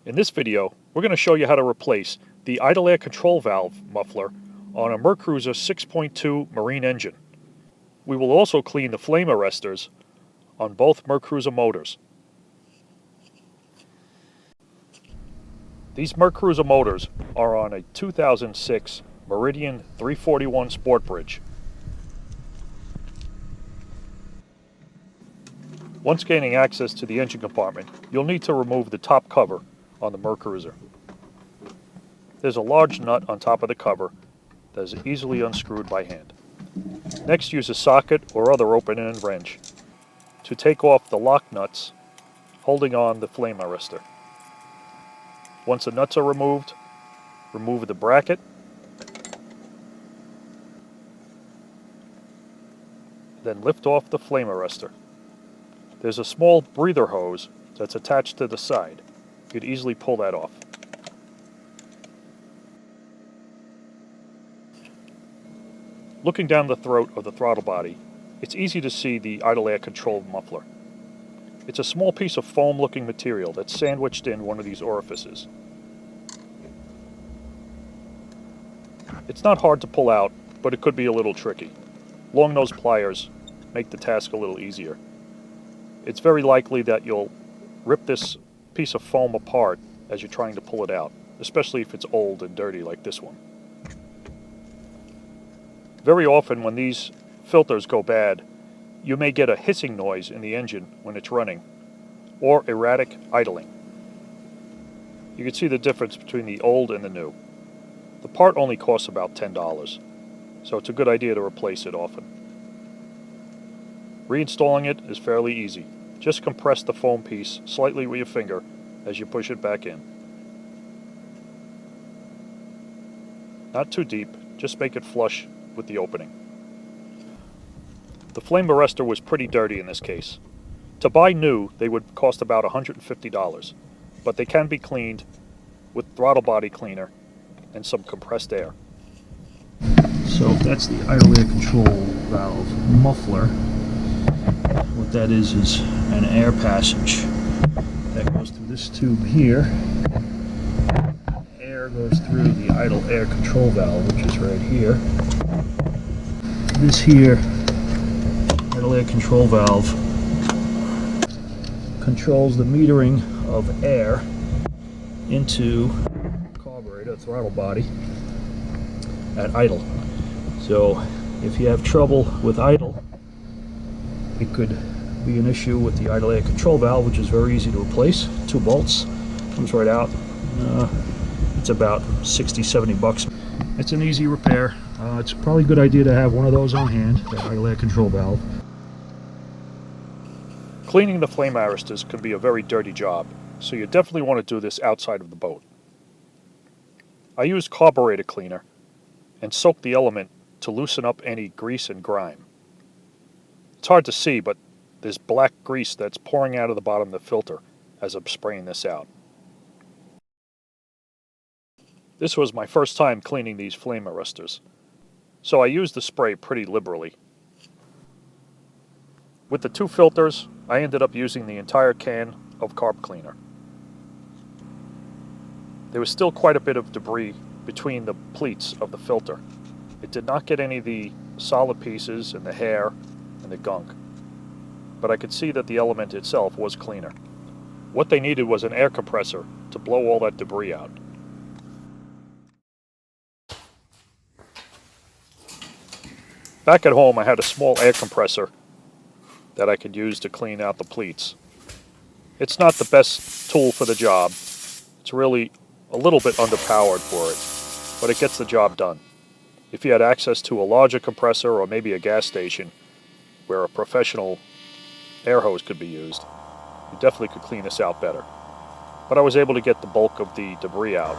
In this video, we're going to show you how to replace the idle air control valve muffler on a Mercruiser 6.2 marine engine. We will also clean the flame arrestors on both Mercruiser motors. These Mercruiser motors are on a 2006 Meridian 341 Sport Bridge. Once gaining access to the engine compartment, you'll need to remove the top cover on the Mercruiser. There's a large nut on top of the cover that is easily unscrewed by hand. Next, use a socket or other open-end wrench to take off the lock nuts holding on the flame arrestor. Once the nuts are removed, remove the bracket, then lift off the flame arrestor. There's a small breather hose that's attached to the side. You could easily pull that off. Looking down the throat of the throttle body, it's easy to see the idle air control muffler. It's a small piece of foam-looking material that's sandwiched in one of these orifices. It's not hard to pull out, but it could be a little tricky. Long-nosed pliers make the task a little easier. It's very likely that you'll rip this piece of foam apart as you're trying to pull it out, especially if it's old and dirty like this one. Very often when these filters go bad, you may get a hissing noise in the engine when it's running, or erratic idling. You can see the difference between the old and the new. The part only costs about $10, so it's a good idea to replace it often. Reinstalling it is fairly easy. Just compress the foam piece slightly with your finger as you push it back in. Not too deep, just make it flush with the opening. The flame arrestor was pretty dirty in this case. To buy new, they would cost about $150, but they can be cleaned with throttle body cleaner and some compressed air. So that's the idle air control valve muffler. What that is an air passage that goes through this tube here. Air goes through the idle air control valve, which is right here. This here idle air control valve controls the metering of air into carburetor, throttle body, at idle. So if you have trouble with idle, it could be an issue with the idle air control valve, which is very easy to replace. 2 bolts, comes right out. It's about 60-70 bucks. It's an easy repair. It's probably a good idea to have one of those on hand, that idle air control valve. Cleaning the flame arrestors can be a very dirty job, so you definitely want to do this outside of the boat. I use carburetor cleaner and soak the element to loosen up any grease and grime. It's hard to see, but there's black grease that's pouring out of the bottom of the filter as I'm spraying this out. This was my first time cleaning these flame arrestors, so I used the spray pretty liberally. With the 2 filters, I ended up using the entire can of carb cleaner. There was still quite a bit of debris between the pleats of the filter. It did not get any of the solid pieces and the hair and the gunk, but I could see that the element itself was cleaner. What they needed was an air compressor to blow all that debris out. Back at home, I had a small air compressor that I could use to clean out the pleats. It's not the best tool for the job. It's really a little bit underpowered for it, but it gets the job done. If you had access to a larger compressor or maybe a gas station where a professional air hose could be used, you definitely could clean this out better. But I was able to get the bulk of the debris out.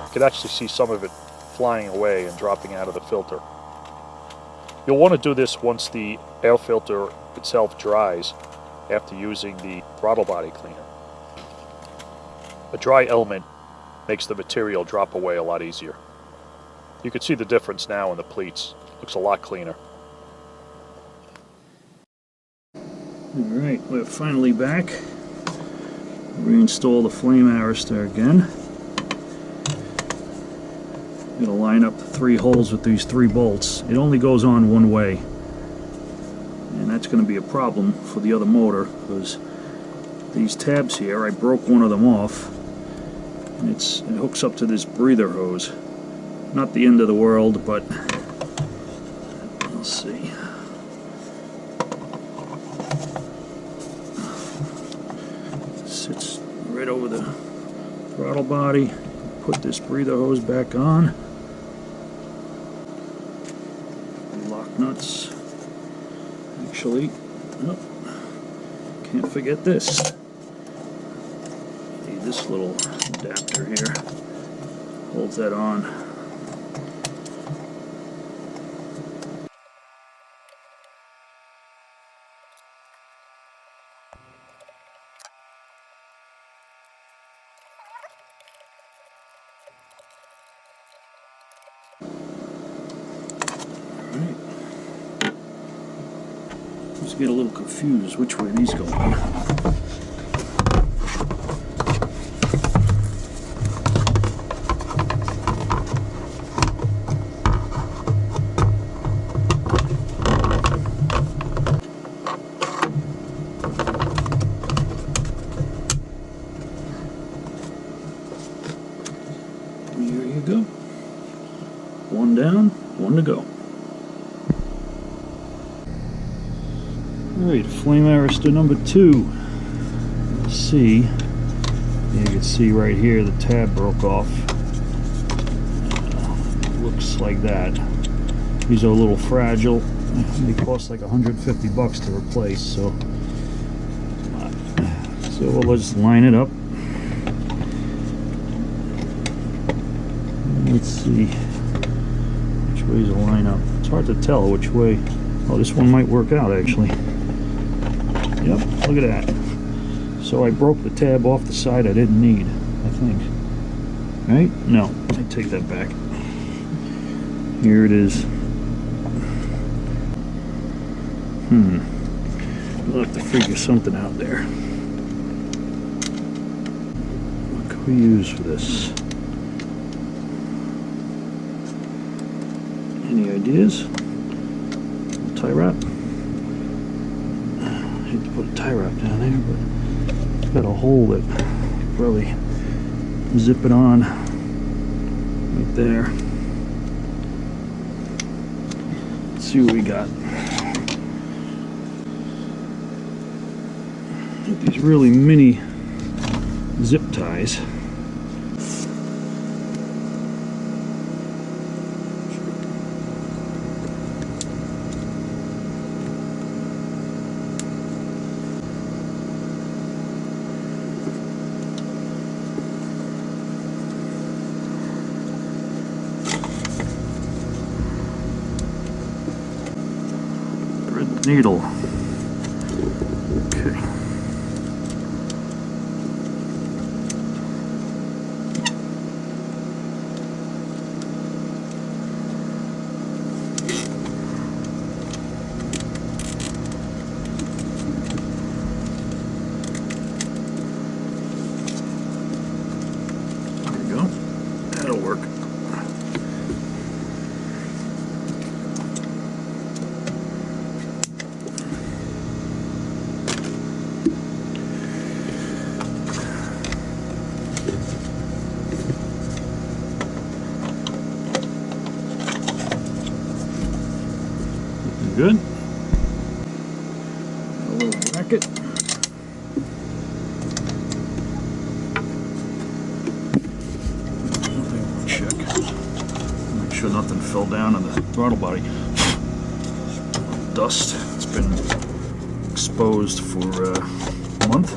You could actually see some of it flying away and dropping out of the filter. You'll want to do this once the air filter itself dries after using the throttle body cleaner. A dry element makes the material drop away a lot easier. You can see the difference now in the pleats. Looks a lot cleaner. Alright, we're finally back. Reinstall the flame arrestor again. I'm going to line up the 3 holes with these 3 bolts. It only goes on one way, and that's going to be a problem for the other motor, because these tabs here, I broke one of them off, and it hooks up to this breather hose. Not the end of the world, but we'll see. Sits right over the throttle body. Put this breather hose back on. Lock nuts. Actually, oh, can't forget this. Need this little adapter here. Holds that on. Just get a little confused which way these go on. Here you go. One down, one to go. Alright, flame arrestor number 2. Let's see. You can see right here the tab broke off. Looks like that. These are a little fragile. They cost like 150 bucks to replace, so we'll just line it up. Let's see which way to line up. It's hard to tell which way. Oh, this one might work out actually. Yep, look at that. So I broke the tab off the side I didn't need, I think. Right? No, I take that back. Here it is. We'll have to figure something out there. What can we use for this? Any ideas? Tie wrap? I hate to put a tie wrap down there, but it's got a hole that probably zip it on right there. Let's see what we got. These really mini zip ties. Needle. Okay. There we go. That'll work. Good. A little bracket. Check. Make sure nothing fell down on the throttle body. Dust. It's been exposed for a month.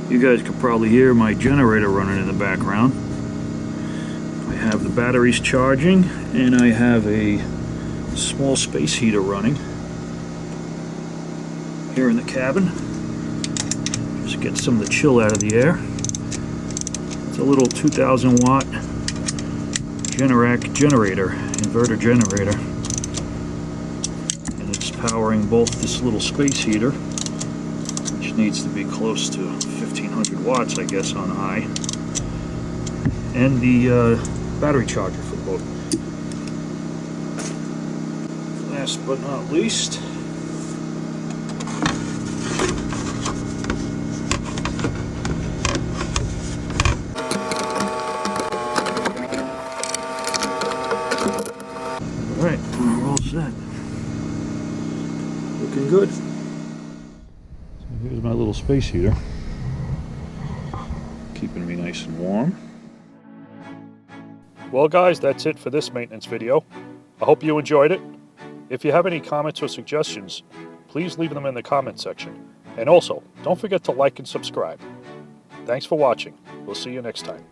You guys could probably hear my generator running in the background. I have the batteries charging, and I have a small space heater running here in the cabin. Just get some of the chill out of the air. It's a little 2,000 watt Generac generator, inverter generator. And it's powering both this little space heater, which needs to be close to 1,500 watts, I guess, on high, and the battery charger for the boat. Last but not least, alright, we're all set. Looking good. So here's my little space heater, keeping me nice and warm. Well guys, that's it for this maintenance video. I hope you enjoyed it. If you have any comments or suggestions, please leave them in the comment section. And also, don't forget to like and subscribe. Thanks for watching. We'll see you next time.